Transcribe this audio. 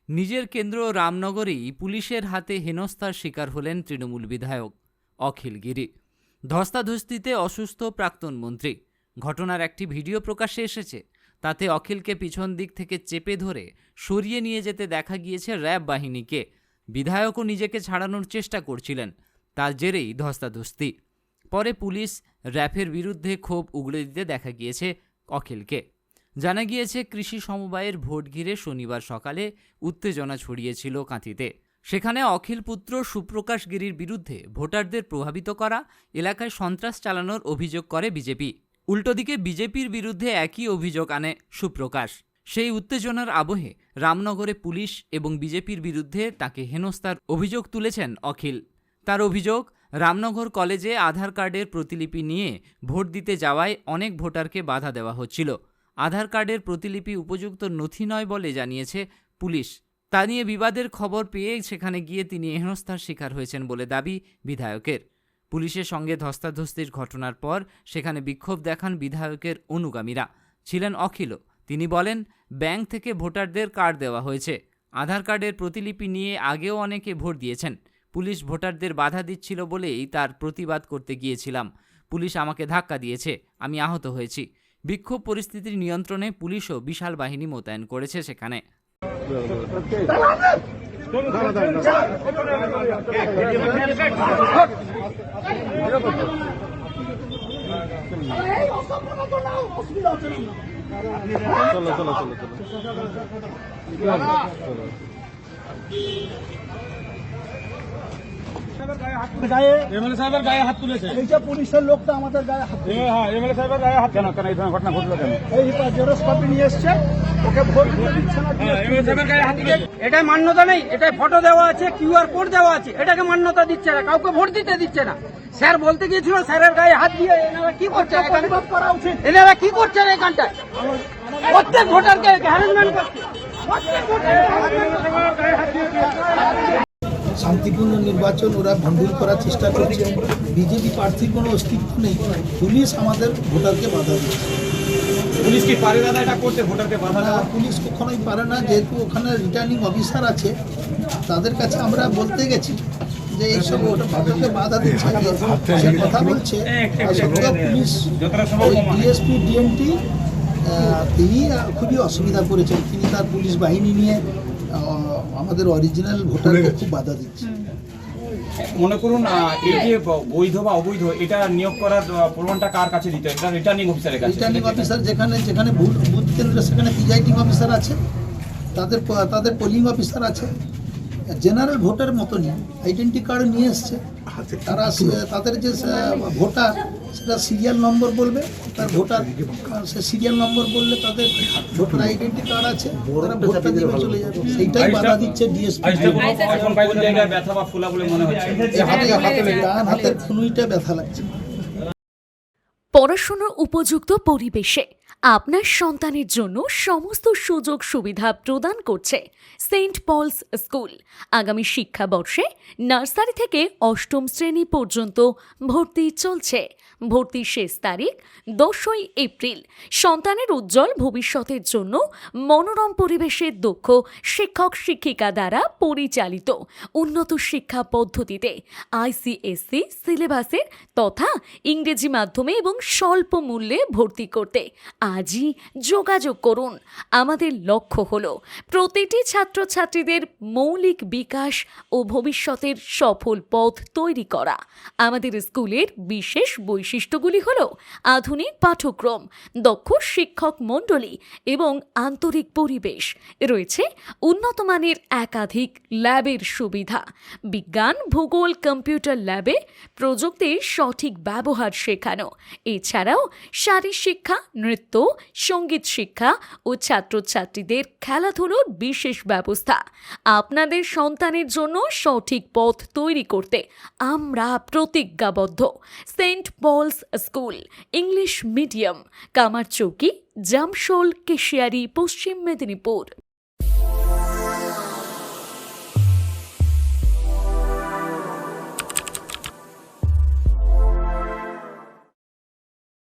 নিজের কেন্দ্র রামনগরেই পুলিশের হাতে হেনস্থার শিকার হলেন তৃণমূল বিধায়ক অখিল গিরি। ধস্তাধস্তিতে অসুস্থ প্রাক্তন মন্ত্রী। ঘটনার একটি ভিডিও প্রকাশ্যে এসেছে। তাতে অখিলকে পিছন দিক থেকে চেপে ধরে সরিয়ে নিয়ে যেতে দেখা গিয়েছে র্যাব বাহিনীকে। বিধায়কও নিজেকে ছাড়ানোর চেষ্টা করছিলেন, তার জেরেই ধস্তাধস্তি। পরে পুলিশ র্যাবের বিরুদ্ধে ক্ষোভ উগড়ে দিতে দেখা গিয়েছে অখিলকে। জানা গিয়েছে, কৃষি সমবায়ের ভোট ঘিরে শনিবার সকালে উত্তেজনা ছড়িয়েছিল কাঁথিতে। সেখানে অখিল পুত্র সুপ্রকাশ গিরির বিরুদ্ধে ভোটারদের প্রভাবিত করা, এলাকায় সন্ত্রাস চালানোর অভিযোগ করে বিজেপি। উল্টোদিকে বিজেপির বিরুদ্ধে একই অভিযোগ আনে সুপ্রকাশ। সেই উত্তেজনার আবহে রামনগরে পুলিশ এবং বিজেপির বিরুদ্ধে তাকে হেনস্থার অভিযোগ তুলেছেন অখিল। তার অভিযোগ, রামনগর কলেজে আধার কার্ডের প্রতিলিপি নিয়ে ভোট দিতে যাওয়ায় অনেক ভোটারকে বাধা দেওয়া হচ্ছিল। আধার কার্ডের প্রতিলিপি উপযুক্ত নথি নয় বলে জানিয়েছে পুলিশ। তা নিয়ে বিবাদের খবর পেয়ে সেখানে গিয়ে তিনি হেনস্থার শিকার হয়েছেন বলে দাবি বিধায়কের। পুলিশের সঙ্গে ধস্তাধস্তির ঘটনার পর সেখানে বিক্ষোভ দেখান বিধায়কের অনুগামীরা। ছিলেন অখিলও। তিনি বলেন, ব্যাংক থেকে ভোটারদের কার্ড দেওয়া হয়েছে। আধার কার্ডের প্রতিলিপি নিয়ে আগেও অনেকে ভোট দিয়েছেন। পুলিশ ভোটারদের বাধা দিচ্ছিল বলেই তার প্রতিবাদ করতে গিয়েছিলাম। পুলিশ আমাকে ধাক্কা দিয়েছে, আমি আহত হয়েছি। বিক্ষোভ পরিস্থিতির নিয়ন্ত্রণে পুলিশও বিশাল বাহিনী মোতায়েন করেছে সেখানে। সাহেবের গায়ে হাত তুলেছে, এইটা পুলিশের লোকটা আমাদের গায়ে হাত, হ্যাঁ এমএলএ সাহেবের গায়ে হাত। কেন এই ধরনের ঘটনা ঘটলো কেন? এই জেরক্স কপি নিয়ে এসছে, ওকে ভোট দিচ্ছে না, এমএলএ সাহেবের গায়ে হাত তুলেছে। এটাই মান্যতা নেই, এটাই ফটো দেওয়া আছে, কিউআর কোড দেওয়া আছে, এটাকে মান্যতা দিচ্ছে না, কাউকে ভোট দিতে দিচ্ছে না। স্যার বলতে গিয়েছিল, স্যারের গায়ে হাত দিয়ে এনারা কি করছেন? করা উচিত। এনারা কি করছেন এখানটায়? প্রত্যেক ভোটারকে হ্যারাসমেন্ট করছে। শান্তিপূর্ণ নির্বাচন ওরা ভণ্ডুল করার চেষ্টা করছে। বিজেপি প্রার্থীর কোনো অস্তিত্ব নেই। পুলিশ আমাদের ভোটারকে বাধা দিচ্ছে। পুলিশ কি পারে না এটা করতে, ভোটারকে বাধা দেওয়া? পুলিশ কখনোই পারে না, যেহেতু ওখানে রিটার্নিং অফিসার আছে, তাদের কাছে আমরা বলতে গেছি যে এইসব ভোটারকে বাধা দিচ্ছে, সে কথা বলছে। পুলিশ ডিএসপি ডিএমটি তিনি খুবই অসুবিধা করেছেন। তিনি তার পুলিশ বাহিনী নিয়ে আমাদের অরিজিনাল ভোটারকে খুব বাধা দিচ্ছে। মনে করুন, এই যে বৈধ বা অবৈধ, এটা নিয়োগ করার প্রমাণটা কার কাছে দিতে হয়? এটা রিটার্নিং অফিসারের কাছে। রিটার্নিং অফিসার যেখানে যেখানে বুথ কেন্দ্র, সেখানে প্রিজাইডিং অফিসার আছে, তাদের পোলিং অফিসার আছে। জেনারেল ভোটার মতনই আইডেন্টি কার্ড নিয়ে এসছে। তারা তাদের যে ভোটার, সেটা সিরিয়াল নম্বর বলবে, তার ভোটার সে সিরিয়াল নম্বর বললে তাদের ভোটার আইডেন্টি কার্ড আছে, তারা ভোটটা দিয়ে চলে যাবে। সেইটাই বাধা দিচ্ছে ডিএসপি। ব্যথা বা ফুলা বলে মনে হচ্ছে, হাতের খুনুইটা ব্যথা লাগছে। পড়াশোনার উপযুক্ত পরিবেশে আপনার সন্তানের জন্য সমস্ত সুযোগ সুবিধা প্রদান করছে সেন্ট পলস স্কুল। আগামী শিক্ষাবর্ষে নার্সারি থেকে অষ্টম শ্রেণী পর্যন্ত ভর্তি চলছে। ভর্তির শেষ তারিখ 10ই এপ্রিল। সন্তানের উজ্জ্বল ভবিষ্যতের জন্য মনোরম পরিবেশের দক্ষ শিক্ষক শিক্ষিকা দ্বারা পরিচালিত উন্নত শিক্ষা পদ্ধতিতে আইসিএসসি সিলেবাসের তথা ইংরেজি মাধ্যমে এবং স্বল্প মূল্যে ভর্তি করতে আজই যোগাযোগ করুন। আমাদের লক্ষ্য হল প্রতিটি ছাত্রছাত্রীদের মৌলিক বিকাশ ও ভবিষ্যতের সফল পথ তৈরি করা। আমাদের স্কুলের বিশেষ বৈশিষ্ট্যগুলি হল আধুনিক পাঠ্যক্রম, দক্ষ শিক্ষক মণ্ডলী এবং আন্তরিক পরিবেশ। রয়েছে উন্নত মানের একাধিক ল্যাবের সুবিধা। বিজ্ঞান, ভূগোল, কম্পিউটার ল্যাবে প্রযুক্তির সঠিক ব্যবহার শেখানো। এছাড়াও শারীরিক শিক্ষা, নৃত্য, সঙ্গীত শিক্ষা ও ছাত্রছাত্রীদের খেলাধুলোর বিশেষ ব্যবস্থা। আপনাদের সন্তানের জন্য সঠিক পথ তৈরি করতে আমরা প্রতিজ্ঞাবদ্ধ। Saint Paul's school, English medium, Kamarchowki, Jamshol, Keshiary, Paschim Medinipur.